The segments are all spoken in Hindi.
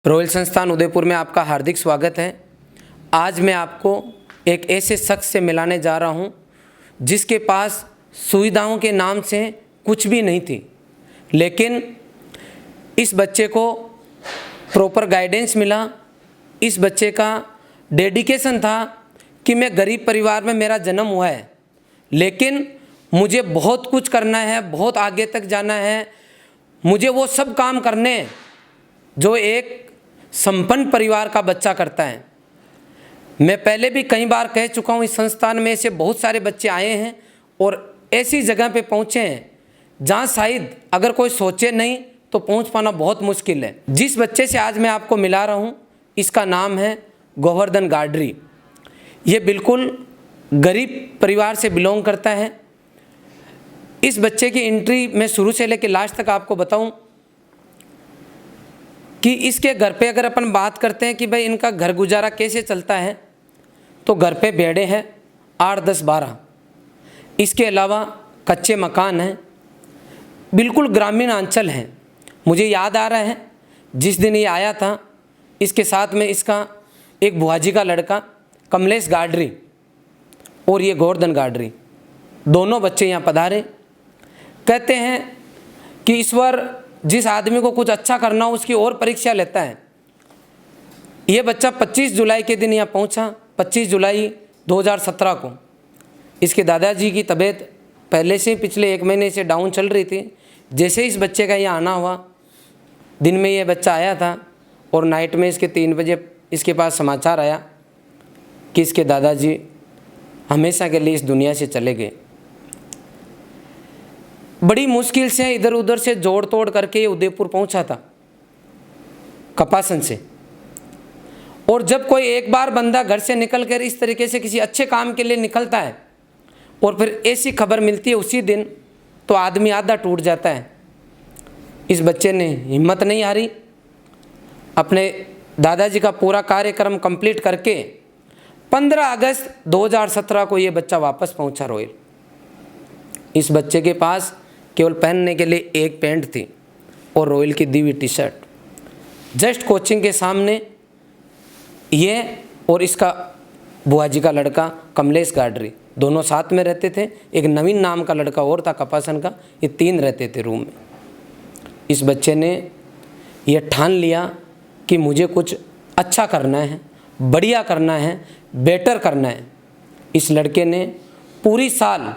रॉयल संस्थान उदयपुर में आपका हार्दिक स्वागत है। आज मैं आपको एक ऐसे शख्स से मिलाने जा रहा हूं जिसके पास सुविधाओं के नाम से कुछ भी नहीं थी, लेकिन इस बच्चे को प्रॉपर गाइडेंस मिला। इस बच्चे का डेडिकेशन था कि मैं गरीब परिवार में मेरा जन्म हुआ है, लेकिन मुझे बहुत कुछ करना है, बहुत आगे तक जाना है, मुझे वो सब काम करने हैं जो एक संपन्न परिवार का बच्चा करता है। मैं पहले भी कई बार कह चुका हूँ, इस संस्थान में से बहुत सारे बच्चे आए हैं और ऐसी जगह पे पहुँचे हैं जहाँ शायद अगर कोई सोचे नहीं तो पहुँच पाना बहुत मुश्किल है। जिस बच्चे से आज मैं आपको मिला रहा हूँ, इसका नाम है गोवर्धन गाडरी। ये बिल्कुल गरीब परिवार से बिलोंग करता है। इस बच्चे की एंट्री मैं शुरू से लेकर लास्ट तक आपको बताऊं कि इसके घर पे अगर अपन बात करते हैं कि भाई इनका घर गुजारा कैसे चलता है, तो घर पे भेड़ें हैं 8, 10, 12। इसके अलावा कच्चे मकान हैं, बिल्कुल ग्रामीण अंचल हैं। मुझे याद आ रहा है जिस दिन ये आया था, इसके साथ में इसका एक बुआजी का लड़का कमलेश गाडरी और ये गोवर्धन गाडरी, दोनों बच्चे यहाँ पधारे। कहते हैं कि ईश्वर जिस आदमी को कुछ अच्छा करना हो उसकी और परीक्षा लेता है। ये बच्चा 25 जुलाई के दिन यहाँ पहुँचा, 25 जुलाई 2017 को। इसके दादाजी की तबीयत पहले से ही पिछले 1 महीने से डाउन चल रही थी। जैसे इस बच्चे का यहाँ आना हुआ, दिन में ये बच्चा आया था और नाइट में इसके 3 बजे इसके पास समाचार आया कि इसके दादाजी हमेशा के लिए इस दुनिया से चले गए। बड़ी मुश्किल से इधर उधर से जोड़ तोड़ करके ये उदयपुर पहुंचा था कपासन से। और जब कोई एक बार बंदा घर से निकल कर इस तरीके से किसी अच्छे काम के लिए निकलता है और फिर ऐसी खबर मिलती है उसी दिन, तो आदमी आधा टूट जाता है। इस बच्चे ने हिम्मत नहीं हारी, अपने दादाजी का पूरा कार्यक्रम कंप्लीट करके 15 अगस्त 2017 को ये बच्चा वापस पहुंचा रॉयल। इस बच्चे के पास केवल पहनने के लिए एक पैंट थी और रॉयल की दी हुई टी शर्ट। जस्ट कोचिंग के सामने ये और इसका बुआजी का लड़का कमलेश गाडरी दोनों साथ में रहते थे। एक नवीन नाम का लड़का और था कपासन का। ये 3 रहते थे रूम में। इस बच्चे ने यह ठान लिया कि मुझे कुछ अच्छा करना है, बढ़िया करना है, बेटर करना है। इस लड़के ने पूरी साल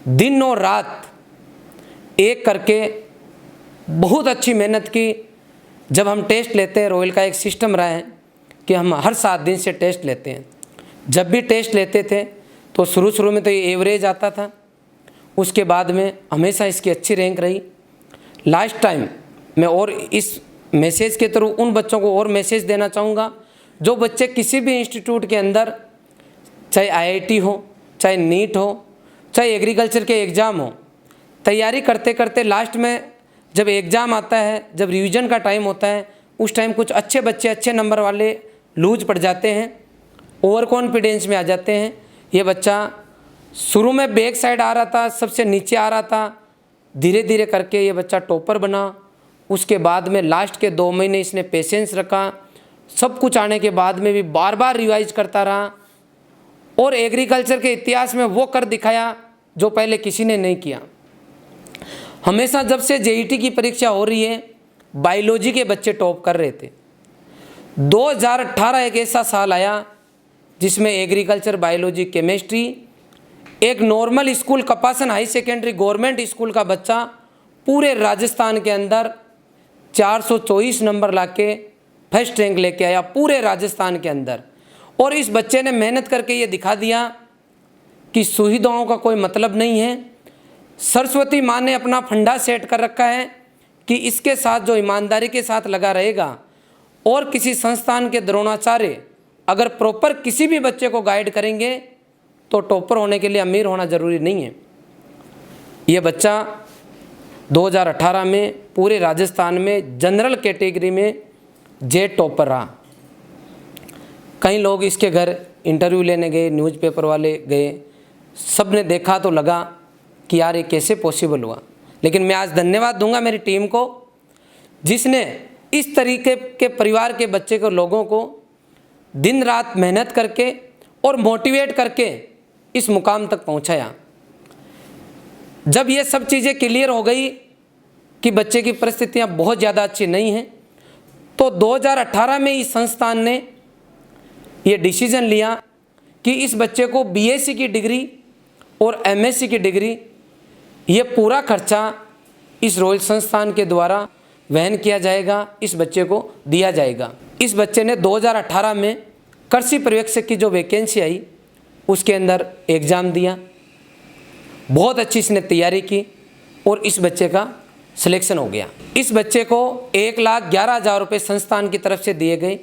दिन और रात एक करके बहुत अच्छी मेहनत की। जब हम टेस्ट लेते हैं, रॉयल का एक सिस्टम रहा है कि हम हर 7 दिन से टेस्ट लेते हैं। जब भी टेस्ट लेते थे तो शुरू में तो ये एवरेज आता था, उसके बाद में हमेशा इसकी अच्छी रैंक रही। लास्ट टाइम मैं और इस मैसेज के थ्रू उन बच्चों को और मैसेज देना चाहूँगा जो बच्चे किसी भी इंस्टीट्यूट के अंदर, चाहे IIT हो, चाहे नीट हो, चाहे एग्रीकल्चर के एग्ज़ाम हो, तैयारी करते करते लास्ट में जब एग्ज़ाम आता है, जब रिवीजन का टाइम होता है, उस टाइम कुछ अच्छे बच्चे अच्छे नंबर वाले लूज पड़ जाते हैं, ओवर कॉन्फिडेंस में आ जाते हैं। ये बच्चा शुरू में बैक साइड आ रहा था, सबसे नीचे आ रहा था, धीरे धीरे करके ये बच्चा टॉपर बना। उसके बाद में लास्ट के 2 महीने इसने पेशेंस रखा। सब कुछ आने के बाद में भी बार बार रिवाइज करता रहा और एग्रीकल्चर के इतिहास में वो कर दिखाया जो पहले किसी ने नहीं किया। हमेशा जब से JET की परीक्षा हो रही है, बायोलॉजी के बच्चे टॉप कर रहे थे। 2018 एक ऐसा साल आया जिसमें एग्रीकल्चर, बायोलॉजी, केमिस्ट्री, एक normal school Kapasan high secondary government school का बच्चा पूरे राजस्थान के अंदर 424 नंबर लाके फर्स्ट रैंक लेके आया पूरे राजस्थान के अंदर। और इस बच्चे ने मेहनत करके ये दिखा दिया कि सुविधाओं का कोई मतलब नहीं है। सरस्वती माँ ने अपना फंडा सेट कर रखा है कि इसके साथ जो ईमानदारी के साथ लगा रहेगा और किसी संस्थान के द्रोणाचार्य अगर प्रॉपर किसी भी बच्चे को गाइड करेंगे तो टॉपर होने के लिए अमीर होना ज़रूरी नहीं है। ये बच्चा 2018 में पूरे राजस्थान में जनरल कैटेगरी में जे टॉपर रहा। कई लोग इसके घर इंटरव्यू लेने गए, न्यूज़पेपर वाले गए, सब ने देखा तो लगा कि यार ये कैसे पॉसिबल हुआ। लेकिन मैं आज धन्यवाद दूंगा मेरी टीम को जिसने इस तरीके के परिवार के बच्चे को, लोगों को दिन रात मेहनत करके और मोटिवेट करके इस मुकाम तक पहुंचाया। जब ये सब चीज़ें क्लियर हो गई कि बच्चे की परिस्थितियां बहुत ज़्यादा अच्छी नहीं हैं, तो 2018 में इस संस्थान ने ये डिसीजन लिया कि इस बच्चे को बीएससी की डिग्री और एमएससी की डिग्री, ये पूरा खर्चा इस रॉयल संस्थान के द्वारा वहन किया जाएगा, इस बच्चे को दिया जाएगा। इस बच्चे ने 2018 में कृषि पर्यवेक्षक की जो वैकेंसी आई उसके अंदर एग्ज़ाम दिया, बहुत अच्छी इसने तैयारी की और इस बच्चे का सिलेक्शन हो गया। इस बच्चे को 1,11,000 रुपये संस्थान की तरफ से दिए गए,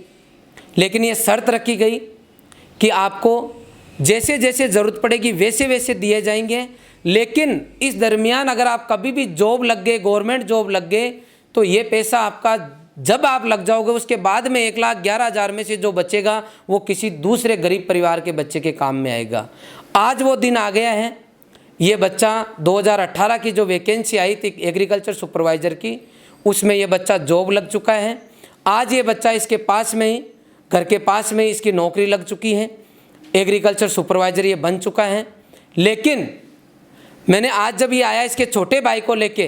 लेकिन ये शर्त रखी गई कि आपको जैसे जैसे ज़रूरत पड़ेगी वैसे वैसे दिए जाएंगे, लेकिन इस दरमियान अगर आप कभी भी जॉब लग गए, गवर्नमेंट जॉब लग गए, तो ये पैसा आपका जब आप लग जाओगे उसके बाद में 1,11,000 में से जो बचेगा वो किसी दूसरे गरीब परिवार के बच्चे के काम में आएगा। आज वो दिन आ गया है। ये बच्चा 2018 की जो वैकेंसी आई थी एग्रीकल्चर सुपरवाइज़र की, उसमें ये बच्चा जॉब लग चुका है। आज ये बच्चा इसके पास में ही, घर के पास में ही इसकी नौकरी लग चुकी है, एग्रीकल्चर सुपरवाइज़र ये बन चुका है। लेकिन मैंने आज जब ये आया इसके छोटे भाई को लेके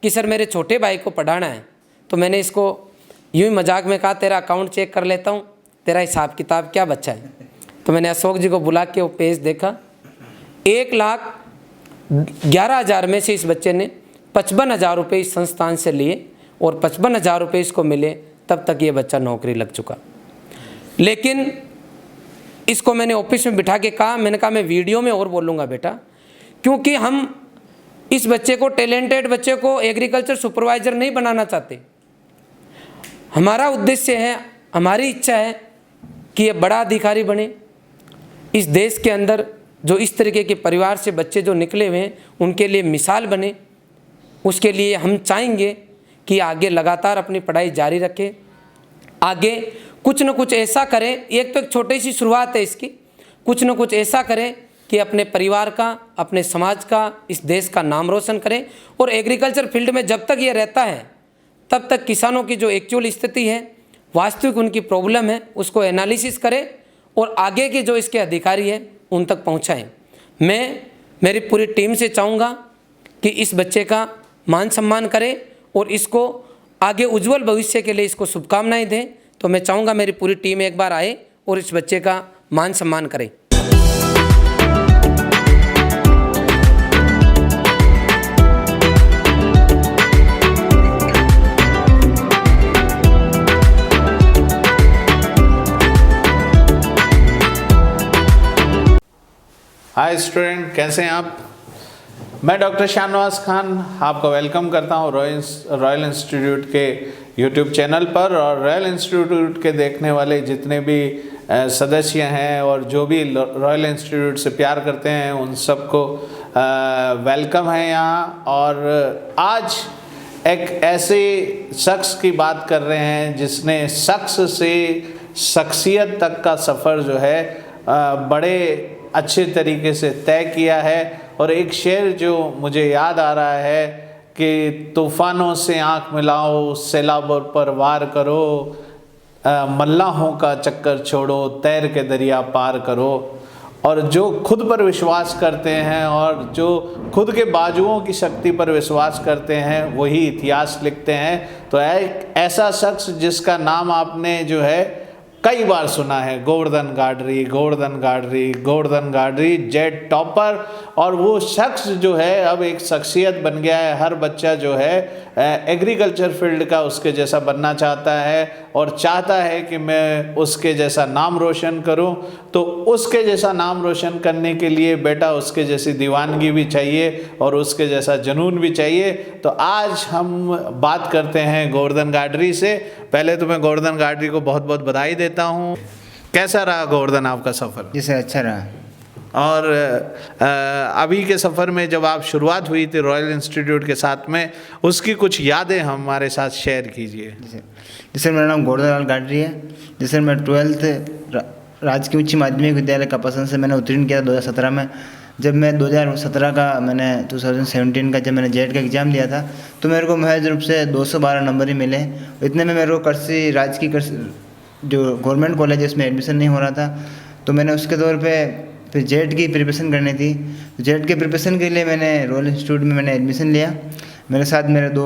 कि सर मेरे छोटे भाई को पढ़ाना है, तो मैंने इसको यूँ ही मजाक में कहा तेरा अकाउंट चेक कर लेता हूँ, तेरा हिसाब किताब क्या बच्चा है। तो मैंने अशोक जी को बुला के वो पेज देखा, 1,11,000 में से इस बच्चे ने 55,000 रुपये इस संस्थान से लिए और 55,000 रुपये इसको मिले, तब तक ये बच्चा नौकरी लग चुका। लेकिन इसको मैंने ऑफिस में बिठा के कहा, मैंने कहा मैं वीडियो में और बोलूँगा बेटा, क्योंकि हम इस बच्चे को, टैलेंटेड बच्चे को एग्रीकल्चर सुपरवाइज़र नहीं बनाना चाहते। हमारा उद्देश्य है, हमारी इच्छा है कि ये बड़ा अधिकारी बने, इस देश के अंदर जो इस तरीके के परिवार से बच्चे जो निकले हुए हैं उनके लिए मिसाल बने। उसके लिए हम चाहेंगे कि आगे लगातार अपनी पढ़ाई जारी रखें, आगे कुछ न कुछ ऐसा करें। एक तो एक छोटी सी शुरुआत है इसकी, कुछ न कुछ ऐसा करें कि अपने परिवार का, अपने समाज का, इस देश का नाम रोशन करें। और एग्रीकल्चर फील्ड में जब तक ये रहता है तब तक किसानों की जो एक्चुअल स्थिति है, वास्तविक उनकी प्रॉब्लम है, उसको एनालिसिस करें और आगे के जो इसके अधिकारी हैं उन तक पहुंचाएं। मैं मेरी पूरी टीम से चाहूँगा कि इस बच्चे का मान सम्मान करें और इसको आगे उज्जवल भविष्य के लिए इसको शुभकामनाएं दें। तो मैं चाहूँगा मेरी पूरी टीम एक बार आए और इस बच्चे का मान सम्मान करें। हाय स्टूडेंट, कैसे हैं आप? मैं डॉक्टर शाहनवाज खान आपका वेलकम करता हूं रॉयल इंस्टीट्यूट के यूट्यूब चैनल पर। और रॉयल इंस्टीट्यूट के देखने वाले जितने भी सदस्य हैं और जो भी रॉयल इंस्टीट्यूट से प्यार करते हैं उन सबको वेलकम है यहाँ। और आज एक ऐसे शख्स की बात कर रहे हैं जिसने शख्स से शख्सियत तक का सफ़र जो है बड़े अच्छे तरीके से तय किया है। और एक शेर जो मुझे याद आ रहा है कि तूफ़ानों से आँख मिलाओ, सैलाबों पर वार करो, मल्लाहों का चक्कर छोड़ो, तैर के दरिया पार करो। और जो खुद पर विश्वास करते हैं और जो खुद के बाजुओं की शक्ति पर विश्वास करते हैं वही इतिहास लिखते हैं। तो एक ऐसा शख्स जिसका नाम आपने जो है कई बार सुना है, गोवर्धन गाडरी, गोवर्धन गाडरी, गोवर्धन गाडरी, जेट टॉपर। और वो शख्स जो है अब एक शख्सियत बन गया है। हर बच्चा जो है एग्रीकल्चर फील्ड का उसके जैसा बनना चाहता है और चाहता है कि मैं उसके जैसा नाम रोशन करूं। तो उसके जैसा नाम रोशन करने के लिए बेटा उसके जैसी दीवानगी भी चाहिए और उसके जैसा जुनून भी चाहिए। तो आज हम बात करते हैं गोवर्धन गाडरी से। पहले तो मैं गोवर्धन गाडरी को बहुत बहुत बधाई देता हूँ। कैसा रहा गोवर्धन आपका सफ़र? जी सर, अच्छा रहा। और अभी के सफ़र में जब आप शुरुआत हुई थी रॉयल इंस्टीट्यूट के साथ में, उसकी कुछ यादें हमारे साथ शेयर कीजिए। जी सर, मेरा नाम गोवर्धन लाल गाडरी है। जी सर, मैं 12th राजकीय उच्च माध्यमिक विद्यालय कपासन से मैंने उत्तीर्ण किया 2017 में। जब मैं 2017 का मैंने 2017 का जब मैंने जेट का एग्ज़ाम दिया था तो मेरे को महज रूप से 212 नंबर ही मिले। इतने में मेरे को कृषि राजकीय जो गवर्नमेंट कॉलेज है उसमें एडमिशन नहीं हो रहा था। तो मैंने उसके तौर पे फिर जेट की प्रिपरेशन करनी थी। जेट के प्रिपरेशन के लिए मैंने रॉयल इंस्टीट्यूट में मैंने एडमिशन लिया। मेरे साथ मेरे 2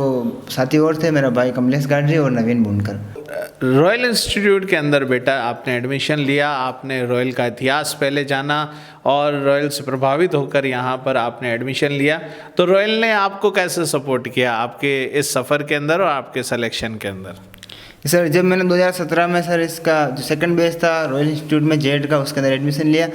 साथी और थे, मेरा भाई कमलेश गाडरी और नवीन बुनकर। रॉयल इंस्टीट्यूट के अंदर बेटा आपने एडमिशन लिया, आपने रॉयल का इतिहास पहले जाना और रॉयल से प्रभावित होकर यहाँ पर आपने एडमिशन लिया। तो रॉयल ने आपको कैसे सपोर्ट किया आपके इस सफ़र के अंदर और आपके सिलेक्शन के अंदर? सर जब मैंने 2017 में सर इसका जो सेकंड बेस था रॉयल इंस्टीट्यूट में जेट का उसके अंदर एडमिशन लिया,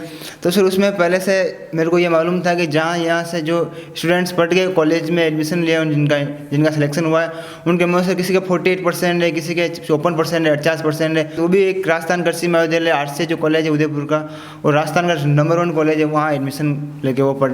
तो सर उसमें पहले से मेरे को ये मालूम था कि जहाँ यहाँ से जो स्टूडेंट्स पढ़ के कॉलेज में एडमिशन लिया जिनका सिलेक्शन हुआ है उनके में से किसी का 48% है, किसी के 54% है, 50% है। तो भी एक राजस्थान कृषि महाविद्यालय आर्ट्स से जो कॉलेज है उदयपुर का, और राजस्थान का नंबर 1 कॉलेज है, वहाँ एडमिशन लेके वो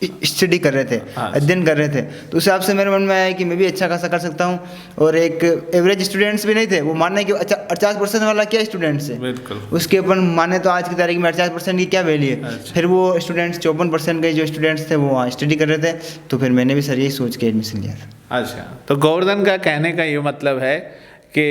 स्टडी कर रहे थे, अध्ययन कर रहे थे। तो उस हिसाब से मेरे मन में आया कि मैं भी अच्छा खासा कर सकता हूँ। और एक एवरेज स्टूडेंट्स भी नहीं थे, वो मानने कि अच्छा 50% वाला क्या स्टूडेंट्स है, बिल्कुल उसके अपन माने तो आज की तारीख में 50% की क्या वैल्यू है। अच्छा। फिर वो स्टूडेंट्स 54% के जो स्टूडेंट्स थे वो वहाँ स्टडी कर रहे थे, तो फिर मैंने भी सर यही सोच के एडमिशन लिया था। अच्छा, तो गोवर्धन का कहने का ये मतलब है कि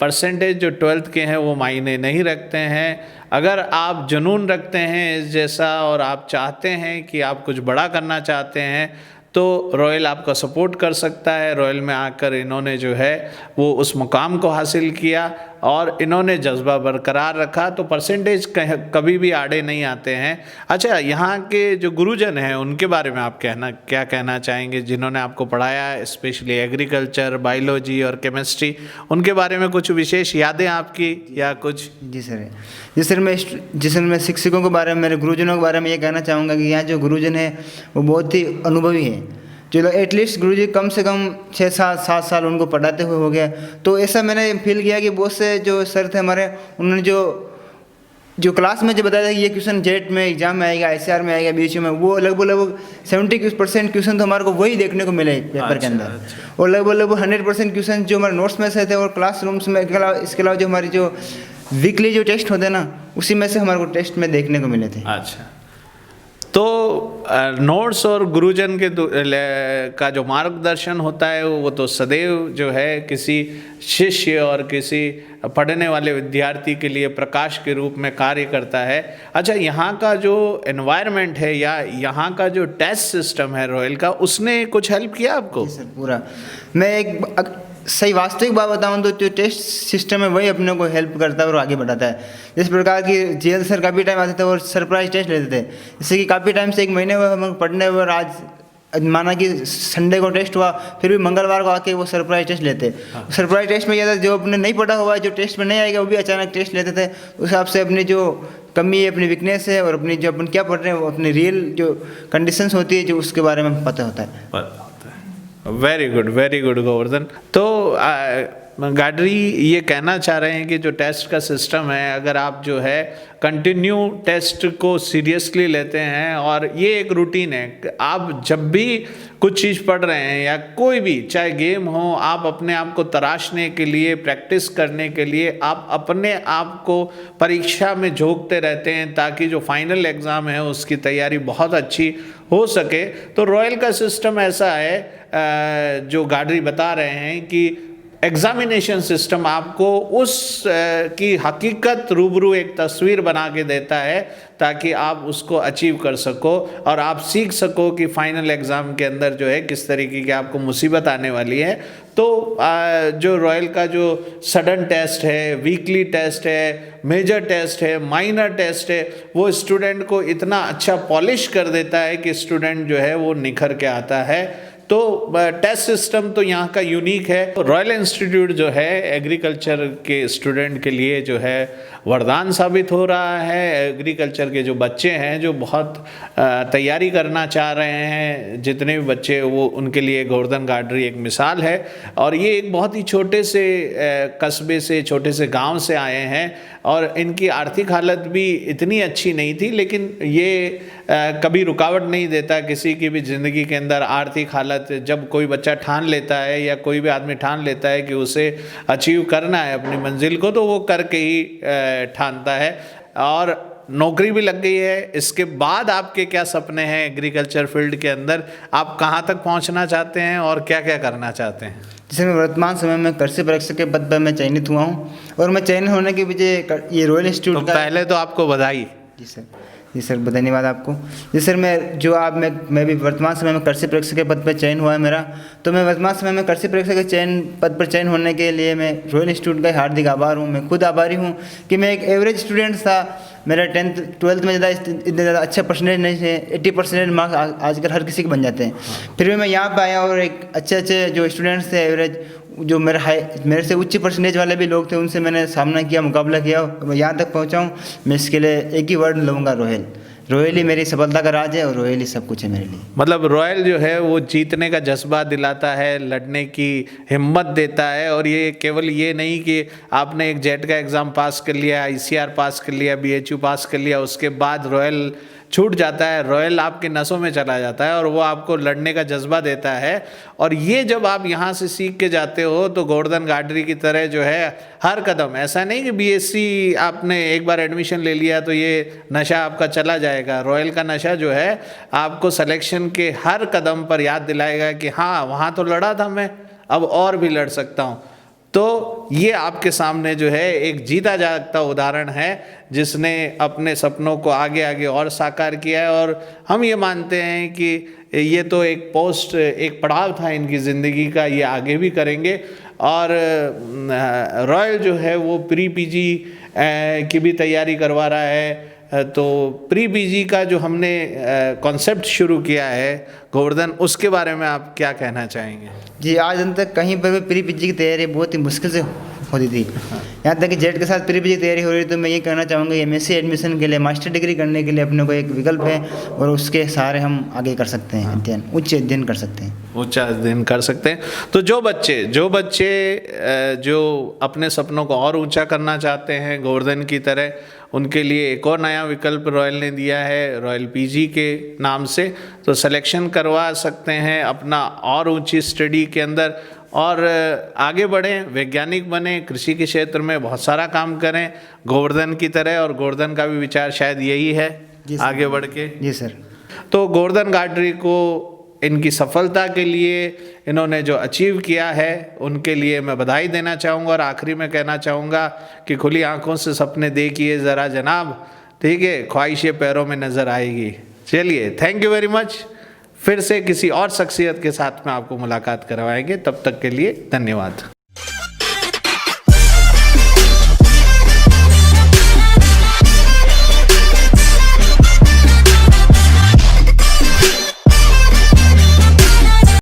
परसेंटेज जो 12th के हैं वो मायने नहीं रखते हैं। अगर आप जुनून रखते हैं इस जैसा और आप चाहते हैं कि आप कुछ बड़ा करना चाहते हैं तो रॉयल आपका सपोर्ट कर सकता है। रॉयल में आकर इन्होंने जो है वो उस मुकाम को हासिल किया और इन्होंने जज्बा बरकरार रखा, तो परसेंटेज कभी भी आड़े नहीं आते हैं। अच्छा, यहाँ के जो गुरुजन हैं उनके बारे में आप क्या कहना चाहेंगे, जिन्होंने आपको पढ़ाया स्पेशली एग्रीकल्चर, बायोलॉजी और केमिस्ट्री, उनके बारे में कुछ विशेष यादें आपकी या कुछ? जी सर मैं शिक्षकों के बारे में, मेरे गुरुजनों के बारे में ये कहना चाहूँगा कि यहाँ जो गुरुजन है वो बहुत ही अनुभवी हैं। चलो एटलीस्ट गुरुजी कम से कम 6-7 साल उनको पढ़ाते हुए हो गया। तो ऐसा मैंने फील किया कि बहुत से जो सर थे हमारे, उन्होंने जो क्लास में जो बताया था कि ये क्वेश्चन जेट में एग्जाम में आएगा, ICR में आएगा, BHU में, वो लगभग 70% क्वेश्चन तो हमारे को वही देखने को मिले पेपर के अंदर। और लगभग 100% क्वेश्चन जो हमारे नोट्स में से थे और क्लासरूम्स में इसके अलावा जो हमारी जो वीकली जो टेस्ट होते हैं ना, उसी में से हमारे को टेस्ट में देखने को मिले थे। अच्छा, तो नोट्स और गुरुजन का जो मार्गदर्शन होता है वो तो सदैव जो है किसी शिष्य और किसी पढ़ने वाले विद्यार्थी के लिए प्रकाश के रूप में कार्य करता है। अच्छा, यहाँ का जो एनवायरनमेंट है या यहाँ का जो टेस्ट सिस्टम है रॉयल का, उसने कुछ हेल्प किया आपको? जी सर, पूरा। मैं एक सही वास्तविक बात बताऊँ तो जो टेस्ट सिस्टम है वही अपने को हेल्प करता है और आगे बढ़ाता है। जिस प्रकार की जेल सर काफ़ी टाइम आते थे और सरप्राइज टेस्ट लेते थे, जैसे कि काफ़ी टाइम से 1 महीने हुए हम पढ़ने हुए, और आज माना कि संडे को टेस्ट हुआ, फिर भी मंगलवार को आके वो सरप्राइज टेस्ट लेते। सरप्राइज टेस्ट में यह था जो अपने नहीं पढ़ा हुआ है, जो टेस्ट में नहीं आएगा, वो भी अचानक टेस्ट लेते थे। उस हिसाब से अपनी जो कमी है, अपनी वीकनेस है, और अपनी जो अपन क्या पढ़ रहे हैं वो अपनी रियल जो कंडीशंस होती है जो उसके बारे में पता होता है। Very good Govardhan. तो गाडरी ये कहना चाह रहे हैं कि जो टेस्ट का सिस्टम है, अगर आप जो है कंटिन्यू टेस्ट को सीरियसली लेते हैं और ये एक रूटीन है, आप जब भी कुछ चीज़ पढ़ रहे हैं या कोई भी, चाहे गेम हो, आप अपने आप को तराशने के लिए, प्रैक्टिस करने के लिए आप अपने आप को परीक्षा में झोंकते रहते हैं ताकि जो फाइनल एग्ज़ाम है उसकी तैयारी बहुत अच्छी हो सके। तो रॉयल का सिस्टम ऐसा है जो गाडरी बता रहे हैं कि एग्जामिनेशन सिस्टम आपको उस की हकीकत रूबरू एक तस्वीर बना के देता है ताकि आप उसको अचीव कर सको और आप सीख सको कि फाइनल एग्ज़ाम के अंदर जो है किस तरीके की आपको मुसीबत आने वाली है। तो जो रॉयल का जो सडन टेस्ट है, वीकली टेस्ट है, मेजर टेस्ट है, माइनर टेस्ट है, वो स्टूडेंट को इतना अच्छा पॉलिश कर देता है कि स्टूडेंट जो है वो निखर के आता है। तो टेस्ट सिस्टम तो यहाँ का यूनिक है। रॉयल इंस्टीट्यूट जो है एग्रीकल्चर के स्टूडेंट के लिए जो है वरदान साबित हो रहा है। एग्रीकल्चर के जो बच्चे हैं जो बहुत तैयारी करना चाह रहे हैं, जितने भी बच्चे, वो उनके लिए गोवर्धन गाडरी एक मिसाल है। और ये एक बहुत ही छोटे से कस्बे से, छोटे से गांव से आए हैं और इनकी आर्थिक हालत भी इतनी अच्छी नहीं थी, लेकिन ये कभी रुकावट नहीं देता किसी की भी ज़िंदगी के अंदर। आर्थिक हालत जब कोई बच्चा ठान लेता है या कोई भी आदमी ठान लेता है कि उसे अचीव करना है अपनी मंजिल को, तो वो करके ही ठानता है। और नौकरी भी लग गई है, इसके बाद आपके क्या सपने हैं एग्रीकल्चर फील्ड के अंदर? आप कहाँ तक पहुँचना चाहते हैं और क्या क्या करना चाहते हैं? जैसे मैं वर्तमान समय में कृषि परीक्षक के पद पर मैं चयनित हुआ हूँ, और मैं चयनित होने के पीछे ये रॉयल तो इंस्टीट्यूट का। पहले तो आपको बधाई। जी सर, धन्यवाद आपको। जी सर, मैं भी वर्तमान समय में कृषि परीक्षक के पद पर चयन हुआ है मेरा। तो मैं वर्तमान समय में कृषि परीक्षक के पद पर चयन होने के लिए मैं रॉयल इंस्टीट्यूट का हार्दिक आभार हूँ। मैं खुद आभारी हूँ कि मैं एक एवरेज स्टूडेंट था। मेरा 10th 12th में इतने ज़्यादा अच्छा परसेंटेज नहीं थे। 80% मार्क्स आजकल हर किसी के बन जाते हैं। फिर भी मैं यहाँ पर आया और एक अच्छे जो स्टूडेंट्स थे एवरेज, जो मेरे से उच्च परसेंटेज वाले भी लोग थे, उनसे मैंने सामना किया, मुकाबला किया और मैं यहाँ तक पहुँचा हूँ। मैं इसके लिए एक ही वर्ड लूँगा, रॉयल ही मेरी सफलता का राज है और रॉयल ही सब कुछ है मेरे लिए। मतलब रॉयल जो है वो जीतने का जज्बा दिलाता है, लड़ने की हिम्मत देता है। और ये केवल ये नहीं कि आपने एक जेट का एग्ज़ाम पास कर लिया, ICR पास कर लिया, BHU पास कर लिया, उसके बाद रॉयल छूट जाता है। रॉयल आपके नसों में चला जाता है और वो आपको लड़ने का जज्बा देता है। और ये जब आप यहाँ से सीख के जाते हो तो गोवर्धन गाडरी की तरह जो है हर कदम, ऐसा नहीं कि BSc आपने एक बार एडमिशन ले लिया तो ये नशा आपका चला जाएगा। रॉयल का नशा जो है आपको सिलेक्शन के हर कदम पर याद दिलाएगा कि हाँ, वहाँ तो लड़ा था मैं, अब और भी लड़ सकता हूँ। तो ये आपके सामने जो है एक जीता जागता उदाहरण है जिसने अपने सपनों को आगे आगे और साकार किया है। और हम ये मानते हैं कि ये तो एक पड़ाव था इनकी ज़िंदगी का, ये आगे भी करेंगे। और रॉयल जो है वो प्री PG की भी तैयारी करवा रहा है। तो प्री PG का जो हमने कॉन्सेप्ट शुरू किया है गोवर्धन, उसके बारे में आप क्या कहना चाहेंगे? जी, आज तक कहीं पर भी प्री PG की तैयारी बहुत ही मुश्किल से होती थी। यहाँ तक कि जेट के साथ प्री PG की तैयारी हो रही है। तो मैं ये कहना चाहूँगा MSc एडमिशन के लिए, मास्टर डिग्री करने के लिए अपने को एक विकल्प है और उसके सहारे हम आगे कर सकते हैं, उच्च अध्ययन कर सकते हैं। उच्च अध्ययन कर सकते हैं। तो जो बच्चे जो अपने सपनों को और ऊंचा करना चाहते हैं गोवर्धन की तरह, उनके लिए एक और नया विकल्प रॉयल ने दिया है, रॉयल PG के नाम से। तो सिलेक्शन करवा सकते हैं अपना और ऊंची स्टडी के अंदर और आगे बढ़ें, वैज्ञानिक बने, कृषि के क्षेत्र में बहुत सारा काम करें गोवर्धन की तरह। और गोवर्धन का भी विचार शायद यही है, आगे बढ़ के। जी सर। तो गोवर्धन गाडरी को इनकी सफलता के लिए, इन्होंने जो अचीव किया है उनके लिए मैं बधाई देना चाहूँगा। और आखिरी में कहना चाहूँगा कि खुली आंखों से सपने देखिए ज़रा जनाब, ठीक है, ख्वाहिशें पैरों में नज़र आएगी। चलिए, थैंक यू वेरी मच। फिर से किसी और शख्सियत के साथ में आपको मुलाकात करवाएंगे, तब तक के लिए धन्यवाद।